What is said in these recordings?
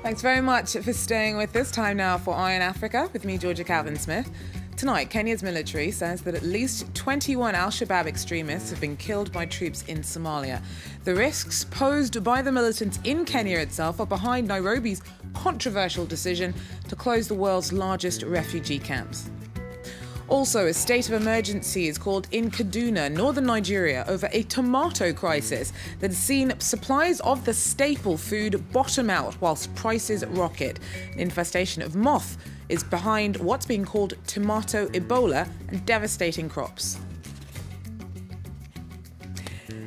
Thanks very much for staying with us. Time now for Eye on Africa with me, Georgia Calvin-Smith. Tonight, Kenya's military says that at least 21 Shabaab extremists have been killed by troops in Somalia. The risks posed by the militants in Kenya itself are behind Nairobi's controversial decision to close the world's largest refugee camps. Also, a state of emergency is called in Kaduna, northern Nigeria, over a tomato crisis that has seen supplies of the staple food bottom out whilst prices rocket. An infestation of moths is behind what's being called tomato Ebola and devastating crops.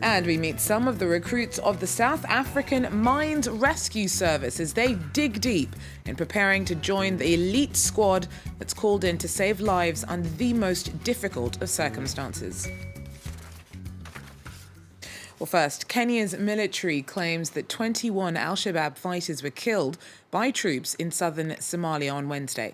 And we meet some of the recruits of the South African Mines Rescue Service as they dig deep in preparing to join the elite squad that's called in to save lives under the most difficult of circumstances. Well, first, Kenya's military claims that 21 Shabaab fighters were killed by troops in southern Somalia on Wednesday.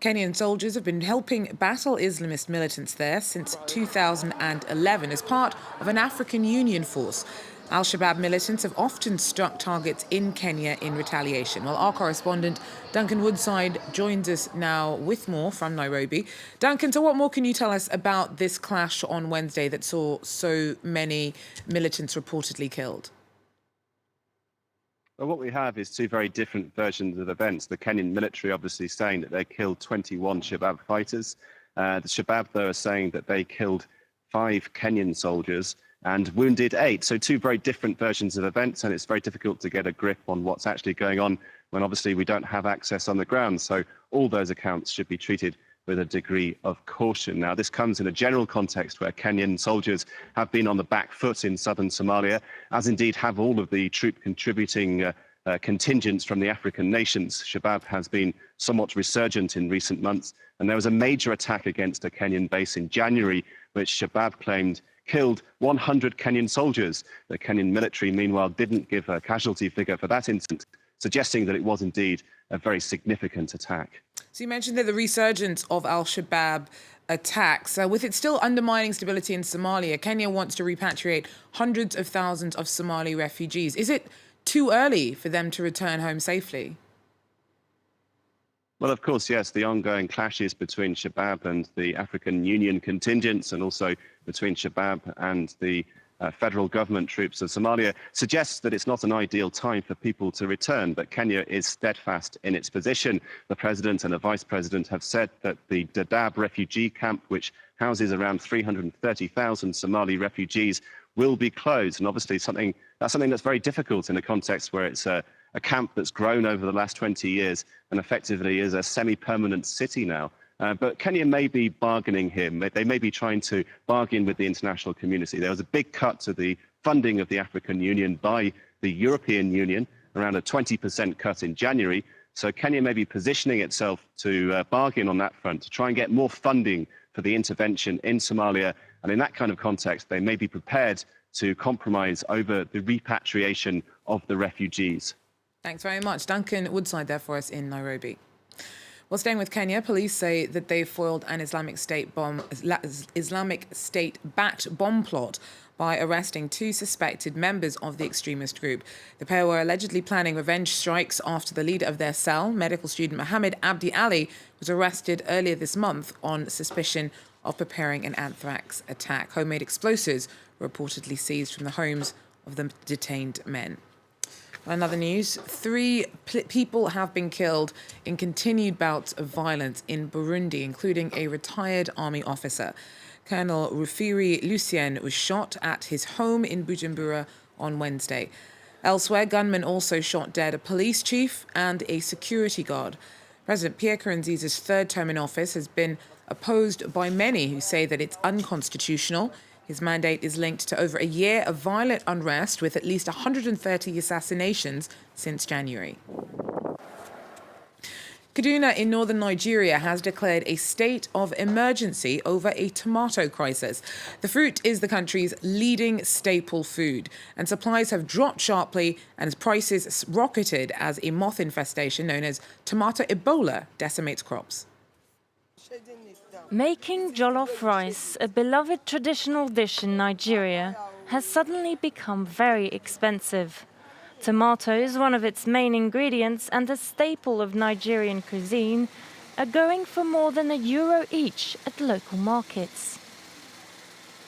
Kenyan soldiers have been helping battle Islamist militants there since 2011 as part of an African Union force. Shabaab militants have often struck targets in Kenya in retaliation. Well, our correspondent Duncan Woodside joins us now with more from Nairobi. Duncan, so what more can you tell us about this clash on Wednesday that saw so many militants reportedly killed? Well, what we have is two very different versions of events. The Kenyan military obviously saying that they killed 21 Shabaab fighters. The Shabaab, though, are saying that they killed 5 Kenyan soldiers and wounded 8. So two very different versions of events, and it's very difficult to get a grip on what's actually going on when obviously we don't have access on the ground. So all those accounts should be treated with a degree of caution. Now, this comes in a general context where Kenyan soldiers have been on the back foot in southern Somalia, as indeed have all of the troop contributing contingents from the African nations. Shabaab has been somewhat resurgent in recent months, and there was a major attack against a Kenyan base in January, which Shabaab claimed killed 100 Kenyan soldiers. The Kenyan military, meanwhile, didn't give a casualty figure for that incident, suggesting that it was indeed a very significant attack. So you mentioned that the resurgence of Shabaab attacks, with it still undermining stability in Somalia, Kenya wants to repatriate hundreds of thousands of Somali refugees. Is it too early for them to return home safely? Well, of course, yes. The ongoing clashes between Shabaab and the African Union contingents, and also between Shabaab and the federal government troops of Somalia, suggests that it's not an ideal time for people to return. But Kenya is steadfast in its position. The president and the vice president have said that the Dadaab refugee camp, which houses around 330,000 Somali refugees, will be closed. And obviously that's something that's very difficult in a context where it's a camp that's grown over the last 20 years and effectively is a semi-permanent city now. But Kenya may be bargaining here. They may be trying to bargain with the international community. There was a big cut to the funding of the African Union by the European Union, around a 20% cut in January. So Kenya may be positioning itself to bargain on that front, to try and get more funding for the intervention in Somalia. And in that kind of context, they may be prepared to compromise over the repatriation of the refugees. Thanks very much. Duncan Woodside there for us in Nairobi. Well, staying with Kenya, police say that they foiled an Islamic State backed bomb plot by arresting 2 suspected members of the extremist group. The pair were allegedly planning revenge strikes after the leader of their cell, medical student Mohammed Abdi Ali, was arrested earlier this month on suspicion of preparing an anthrax attack. Homemade explosives were reportedly seized from the homes of the detained men. In other news, 3 people have been killed in continued bouts of violence in Burundi, including a retired army officer. Colonel Rufiri Lucien was shot at his home in Bujumbura on Wednesday. Elsewhere, gunmen also shot dead a police chief and a security guard. President Pierre Nkurunziza's 3rd term in office has been opposed by many who say that it's unconstitutional. His mandate is linked to over a year of violent unrest, with at least 130 assassinations since January. Kaduna in northern Nigeria has declared a state of emergency over a tomato crisis. The fruit is the country's leading staple food, and supplies have dropped sharply and prices rocketed as a moth infestation known as tomato Ebola decimates crops. Making jollof rice, a beloved traditional dish in Nigeria, has suddenly become very expensive. Tomatoes, one of its main ingredients and a staple of Nigerian cuisine, are going for more than €1 each at local markets.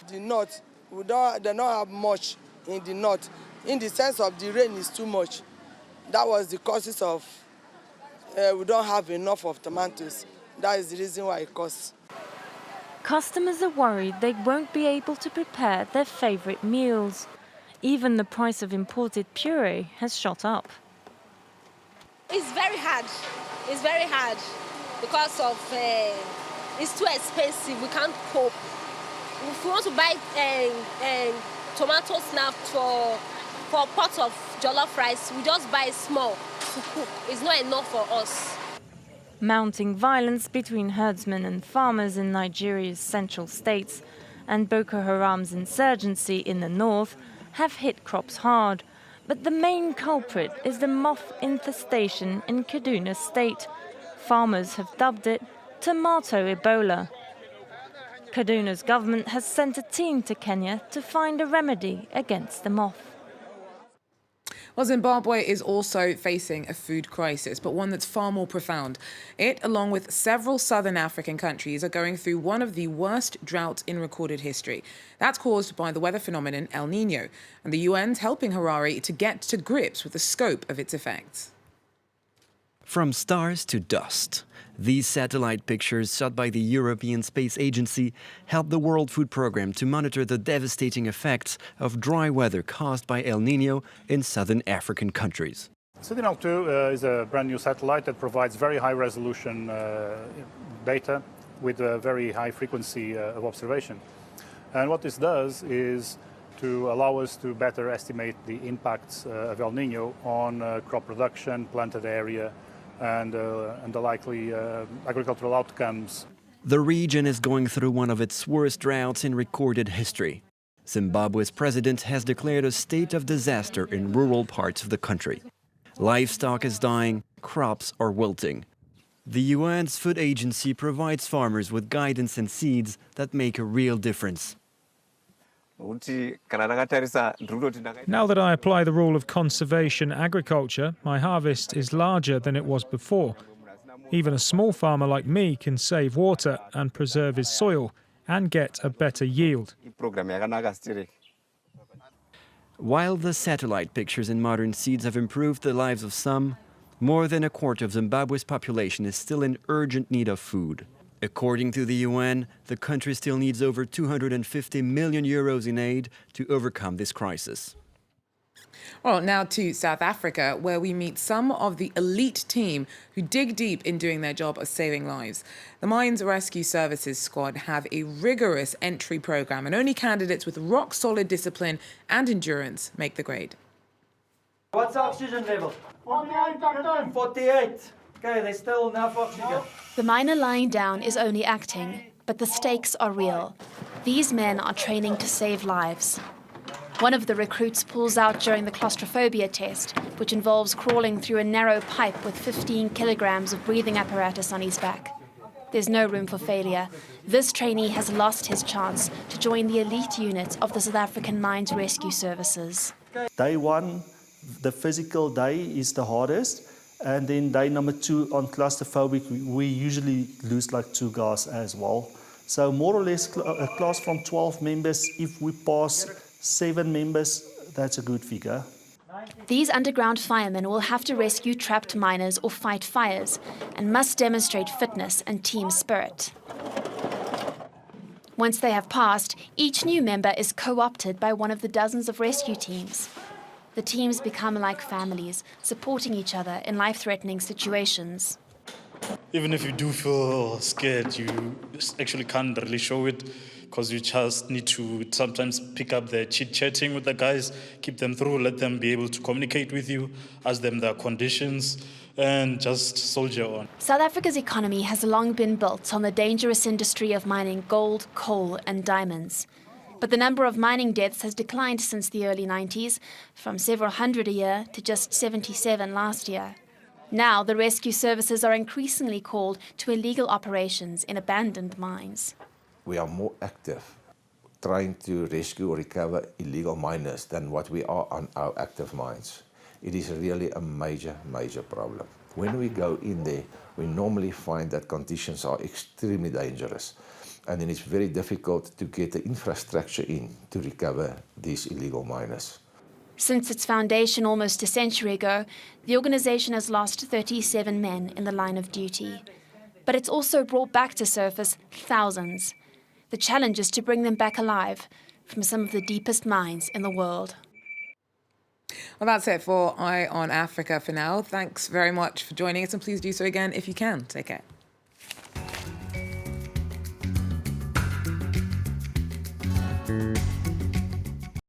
The north, they don't have much in the north, in the sense of the rain is too much. That was the causes of we don't have enough of tomatoes. That is the reason why it costs. Customers are worried they won't be able to prepare their favourite meals. Even the price of imported puree has shot up. It's very hard. It's very hard because of it's too expensive. We can't cope. If we want to buy tomatoes now for a pot of jollof rice, we just buy small to cook. It's not enough for us. Mounting violence between herdsmen and farmers in Nigeria's central states and Boko Haram's insurgency in the north have hit crops hard. But the main culprit is the moth infestation in Kaduna state. Farmers have dubbed it tomato Ebola. Kaduna's government has sent a team to Kenya to find a remedy against the moth. Well, Zimbabwe is also facing a food crisis, but one that's far more profound. It, along with several southern African countries, are going through one of the worst droughts in recorded history. That's caused by the weather phenomenon El Niño, and the UN's helping Harare to get to grips with the scope of its effects. From stars to dust, these satellite pictures shot by the European Space Agency help the World Food Programme to monitor the devastating effects of dry weather caused by El Niño in southern African countries. Sentinel-2 is a brand new satellite that provides very high resolution data with a very high frequency of observation. And what this does is to allow us to better estimate the impacts of El Niño on crop production, planted area, and the likely agricultural outcomes. The region is going through one of its worst droughts in recorded history. Zimbabwe's president has declared a state of disaster in rural parts of the country. Livestock is dying, crops are wilting. The UN's food agency provides farmers with guidance and seeds that make a real difference. Now that I apply the rule of conservation agriculture, my harvest is larger than it was before. Even a small farmer like me can save water and preserve his soil and get a better yield. While the satellite pictures and modern seeds have improved the lives of some, more than a quarter of Zimbabwe's population is still in urgent need of food. According to the UN, the country still needs over €250 million in aid to overcome this crisis. Well, now to South Africa, where we meet some of the elite team who dig deep in doing their job of saving lives. The Mines Rescue Services Squad have a rigorous entry program, and only candidates with rock-solid discipline and endurance make the grade. What's the oxygen level? 48, Captain. 48. Okay, there's still enough oxygen. The miner lying down is only acting, but the stakes are real. These men are training to save lives. One of the recruits pulls out during the claustrophobia test, which involves crawling through a narrow pipe with 15 kilograms of breathing apparatus on his back. There's no room for failure. This trainee has lost his chance to join the elite unit of the South African Mines Rescue Services. Day one, the physical day, is the hardest. And then day number 2 on claustrophobic, we usually lose like 2 guys as well. So more or less a class from 12 members, if we pass 7 members, that's a good figure. These underground firemen will have to rescue trapped miners or fight fires and must demonstrate fitness and team spirit. Once they have passed, each new member is co-opted by one of the dozens of rescue teams. The teams become like families, supporting each other in life-threatening situations. Even if you do feel scared, you actually can't really show it because you just need to sometimes pick up the chit-chatting with the guys, keep them through, let them be able to communicate with you, ask them their conditions, and just soldier on. South Africa's economy has long been built on the dangerous industry of mining gold, coal, and diamonds. But the number of mining deaths has declined since the early 90s, from several hundred a year to just 77 last year. Now, the rescue services are increasingly called to illegal operations in abandoned mines. We are more active trying to rescue or recover illegal miners than what we are on our active mines. it is really a major, major problem. When we go in there, we normally find that conditions are extremely dangerous. And then it's very difficult to get the infrastructure in to recover these illegal miners. Since its foundation almost a century ago, the organization has lost 37 men in the line of duty. But it's also brought back to surface thousands. The challenge is to bring them back alive from some of the deepest mines in the world. Well, that's it for Eye on Africa for now. Thanks very much for joining us, and please do so again if you can. Take care.